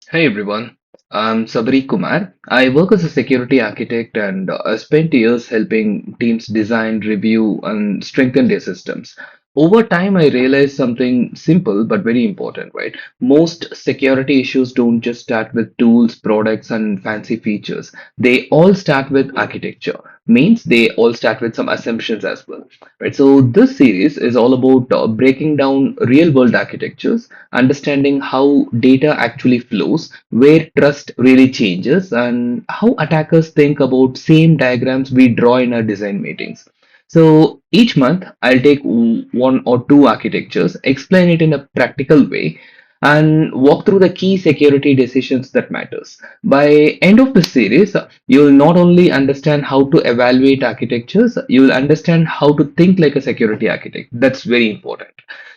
Hey everyone, I'm Sabri Kumar. I work as a security architect and I spent years helping teams design, review, and strengthen their systems. Over time, I realized something simple but very important, right? Most security issues don't just start with tools, products, and fancy features. They all start with architecture, means they all start with some assumptions as well, right? So, this series is all about breaking down real world architectures, understanding how data actually flows, where trust really changes, and how attackers think about same diagrams we draw in our design meetings. So each month, I'll take one or two architectures, explain it in a practical way, and walk through the key security decisions that matters. By end of the series, you'll not only understand how to evaluate architectures, you'll understand how to think like a security architect. That's very important.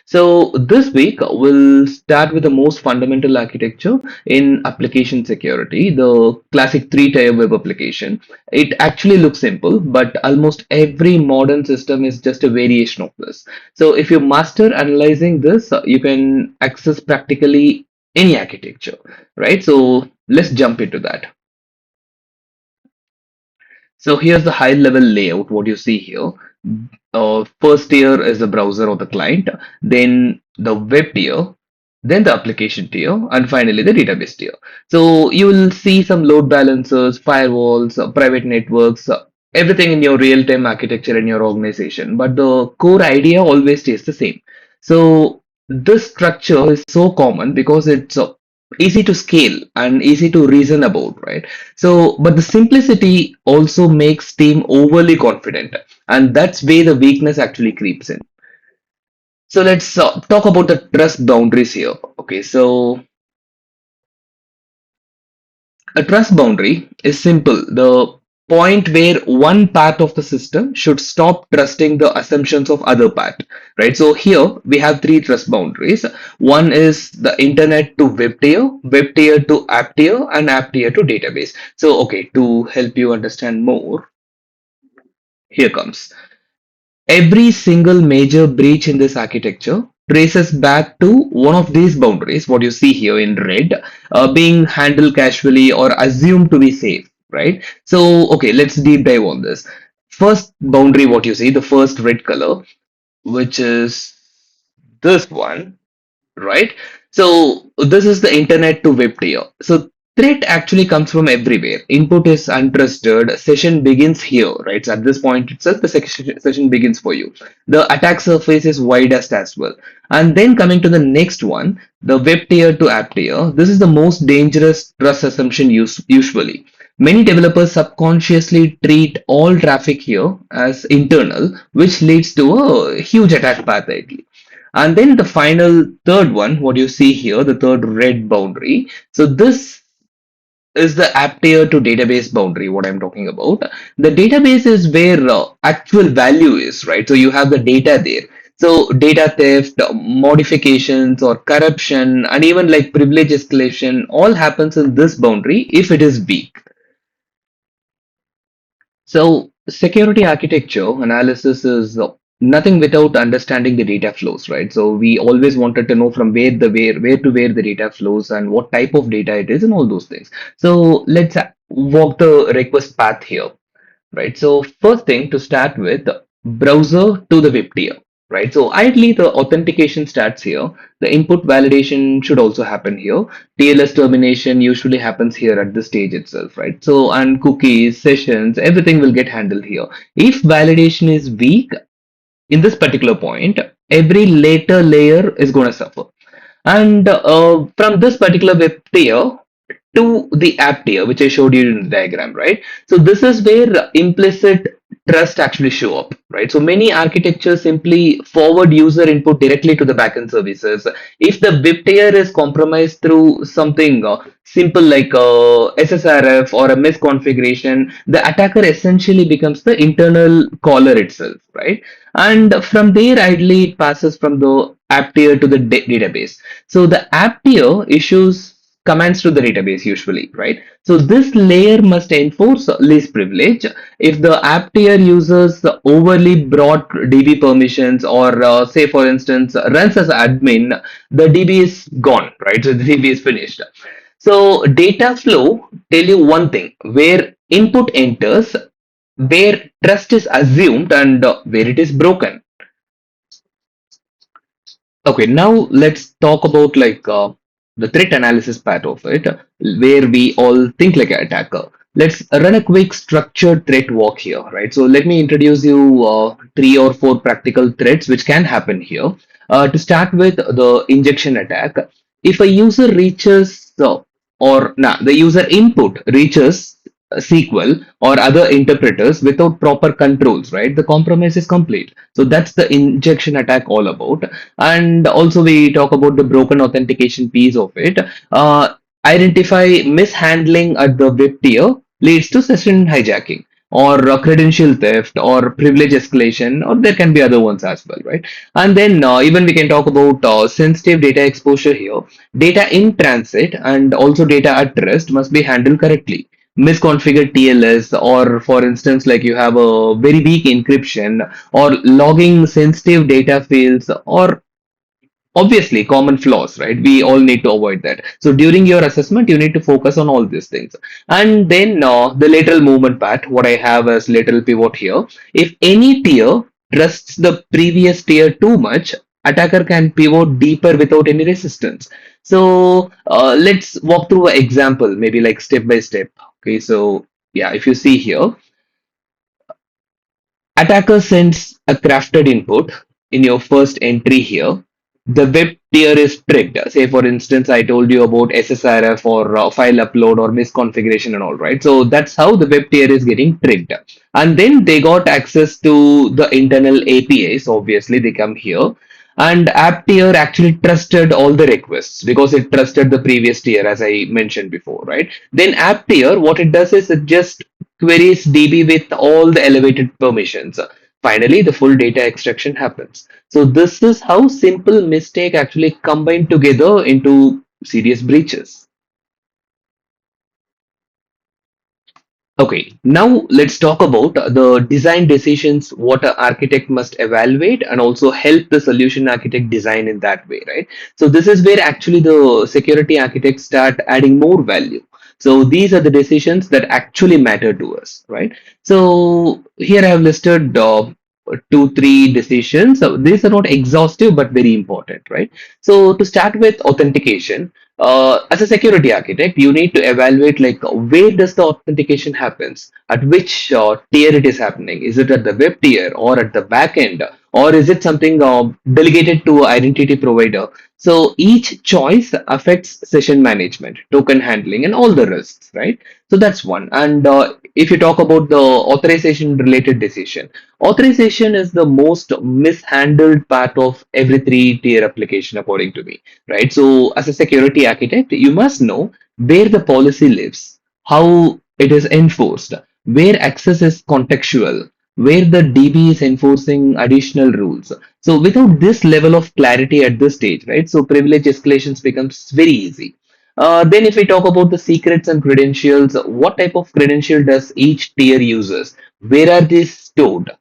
So this week we'll start with the most fundamental architecture in application security, the classic three-tier web application. It actually looks simple, but almost every modern system is just a variation of this. So if you master analyzing this, you can access practically any architecture, right? So let's jump into that. So here's the high level layout, what you see here. First tier is the browser or the client, then the web tier, then the application tier, and finally the database tier. So you will see some load balancers, firewalls, private networks, everything in your real-time architecture in your organization. But the core idea always stays the same. So this structure is so common because it's easy to scale and easy to reason about, right? So, but the simplicity also makes team overly confident, and that's where the weakness actually creeps in. So let's talk about the trust boundaries here. Okay, so a trust boundary is simple. The point where one part of the system should stop trusting the assumptions of other part, right? So here we have three trust boundaries. One is the internet to web tier to app tier, and app tier to database. So okay, to help you understand more, here comes. Every single major breach in this architecture traces back to one of these boundaries, what you see here in red, being handled casually or assumed to be safe, right? So, okay, let's deep dive on this. First boundary, what you see, the first red color, which is this one, right? So this is the internet to web tier. So threat actually comes from everywhere. Input is untrusted. Session begins here, right? So at this point itself, the session begins for you. The attack surface is widest as well. And then coming to the next one, the web tier to app tier. This is the most dangerous trust assumption usually. Many developers subconsciously treat all traffic here as internal, which leads to a huge attack path ideally. And then the final third one, what you see here, the third red boundary. So this is the app tier to database boundary, what I'm talking about. The database is where actual value is, right? So you have the data there. So data theft, modifications or corruption, and even like privilege escalation all happens in this boundary if it is weak. So security architecture analysis is nothing without understanding the data flows, right? So we always wanted to know from where to where the data flows and what type of data it is and all those things. So let's walk the request path here, right? So first thing to start with, browser to the web tier, right? So ideally the authentication starts here. The input validation should also happen here. TLS termination usually happens here at the stage itself, right? So and cookies, sessions, everything will get handled here. If validation is weak in this particular point, every later layer is going to suffer. And from this particular web tier, to the app tier, which I showed you in the diagram, right? So this is where implicit trust actually show up, right? So many architectures simply forward user input directly to the backend services. If the web tier is compromised through something simple like SSRF or a misconfiguration, the attacker essentially becomes the internal caller itself, right? And from there, ideally, it passes from the app tier to the database. So the app tier issues commands to the database usually, right? So this layer must enforce least privilege. If the app tier uses the overly broad DB permissions or say for instance runs as admin, the DB is gone, right? So the DB is finished. So data flow tell you one thing, where input enters, where trust is assumed, and where it is broken. Okay, now let's talk about the threat analysis part of it, where we all think like an attacker. Let's run a quick structured threat walk here, right? So let me introduce you three or four practical threats which can happen here. To start with, the injection attack. If a user reaches the user input reaches SQL or other interpreters without proper controls, right? The compromise is complete. So that's the injection attack all about. And also we talk about the broken authentication piece of it. Identify mishandling at the web tier leads to session hijacking or credential theft or privilege escalation, or there can be other ones as well, right? And then even we can talk about sensitive data exposure here. Data in transit and also data at rest must be handled correctly. Misconfigured TLS, or for instance, like you have a very weak encryption, or logging sensitive data fields, or obviously common flaws, right? We all need to avoid that. So during your assessment you need to focus on all these things. And then the lateral movement part, what I have as lateral pivot here, if any tier trusts the previous tier too much, attacker can pivot deeper without any resistance. So let's walk through an example, maybe like step by step. Okay, so yeah, if you see here, attacker sends a crafted input in your first entry here. The web tier is tricked. Say, for instance, I told you about SSRF or file upload or misconfiguration and all, right? So that's how the web tier is getting tricked. And then they got access to the internal APIs. Obviously, they come here. And app tier actually trusted all the requests because it trusted the previous tier, as I mentioned before, right? Then app tier, what it does is it just queries DB with all the elevated permissions. Finally, the full data extraction happens. So this is how simple mistake actually combine together into serious breaches. Okay, now let's talk about the design decisions what an architect must evaluate and also help the solution architect design in that way, right? So this is where actually the security architects start adding more value. So these are the decisions that actually matter to us, right? So here I have listed two, three decisions. So these are not exhaustive but very important, right? So to start with authentication, as a security architect, you need to evaluate like where does the authentication happens, at which tier it is happening. Is it at the web tier or at the back end, or is it something delegated to identity provider? So each choice affects session management, token handling, and all the risks, right? So that's one. And if you talk about the authorization related decision, authorization is the most mishandled part of every three-tier application, according to me, right? So as a security architect, you must know where the policy lives, how it is enforced, where access is contextual, where the DB is enforcing additional rules. So without this level of clarity at this stage, right? So privilege escalations becomes very easy. Then if we talk about the secrets and credentials, what type of credential does each tier uses? Where are they stored?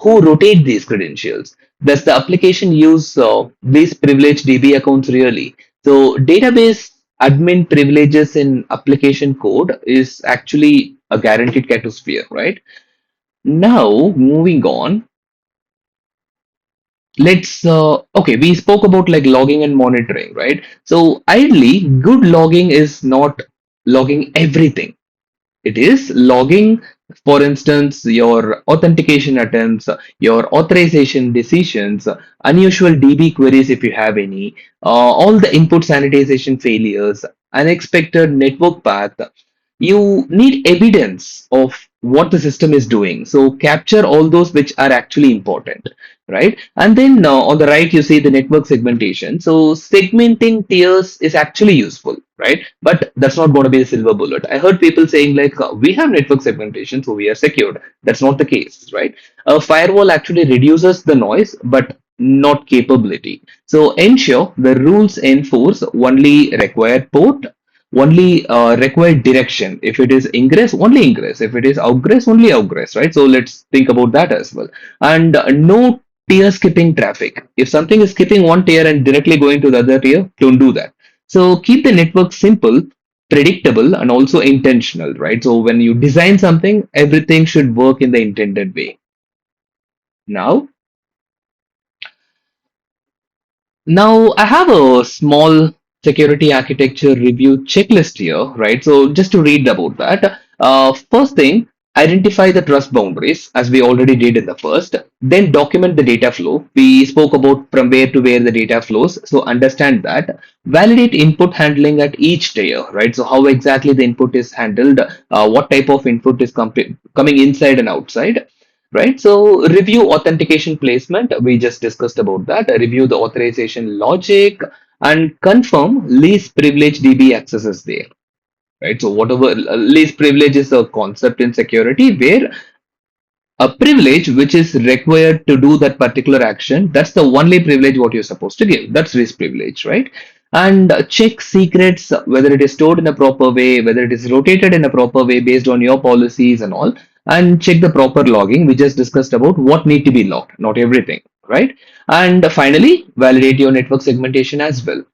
Who rotate these credentials? Does the application use these privileged DB accounts really? So database admin privileges in application code is actually a guaranteed catosphere, right? Now moving on, let's okay, we spoke about like logging and monitoring, right? So ideally, good logging is not logging everything. It is logging, for instance, your authentication attempts, your authorization decisions, unusual DB queries if you have any, all the input sanitization failures, unexpected network path. You need evidence of what the system is doing. So capture all those which are actually important, right? And then on the right, you see the network segmentation. So segmenting tiers is actually useful, right? But that's not going to be the silver bullet. I heard people saying like, we have network segmentation, so we are secured. That's not the case, right? A firewall actually reduces the noise, but not capability. So ensure the rules enforce only required port, only required direction. If it is ingress, only ingress. If it is outgress, only outgress, right? So let's think about that as well. And no tier skipping traffic. If something is skipping one tier and directly going to the other tier, don't do that. So keep the network simple, predictable and also intentional, right? So when you design something, everything should work in the intended way. Now, Now, I have a small security architecture review checklist here, right? So, just to read about that, first thing, identify the trust boundaries as we already did in the first. Then, document the data flow. We spoke about from where to where the data flows. So, understand that. Validate input handling at each tier, right? So, how exactly the input is handled, what type of input is coming inside and outside, right? So review authentication placement. We just discussed about that. Review the authorization logic and confirm least privilege DB access is there, right? So whatever least privilege is a concept in security where a privilege which is required to do that particular action, that's the only privilege what you're supposed to give. That's least privilege, right? And check secrets, whether it is stored in a proper way, whether it is rotated in a proper way based on your policies and all, and check the proper logging. We just discussed about what need to be logged, not everything, right? And finally, validate your network segmentation as well.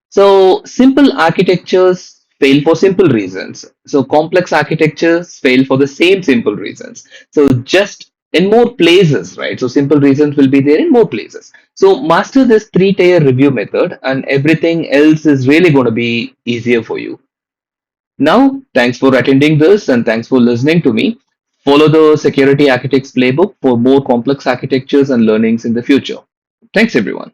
So simple architectures fail for simple reasons. So complex architectures fail for the same simple reasons. So just in more places, right? So simple reasons will be there in more places. So master this three-tier review method and everything else is really going to be easier for you. Now, thanks for attending this and thanks for listening to me. Follow the Security Architects Playbook for more complex architectures and learnings in the future. Thanks, everyone.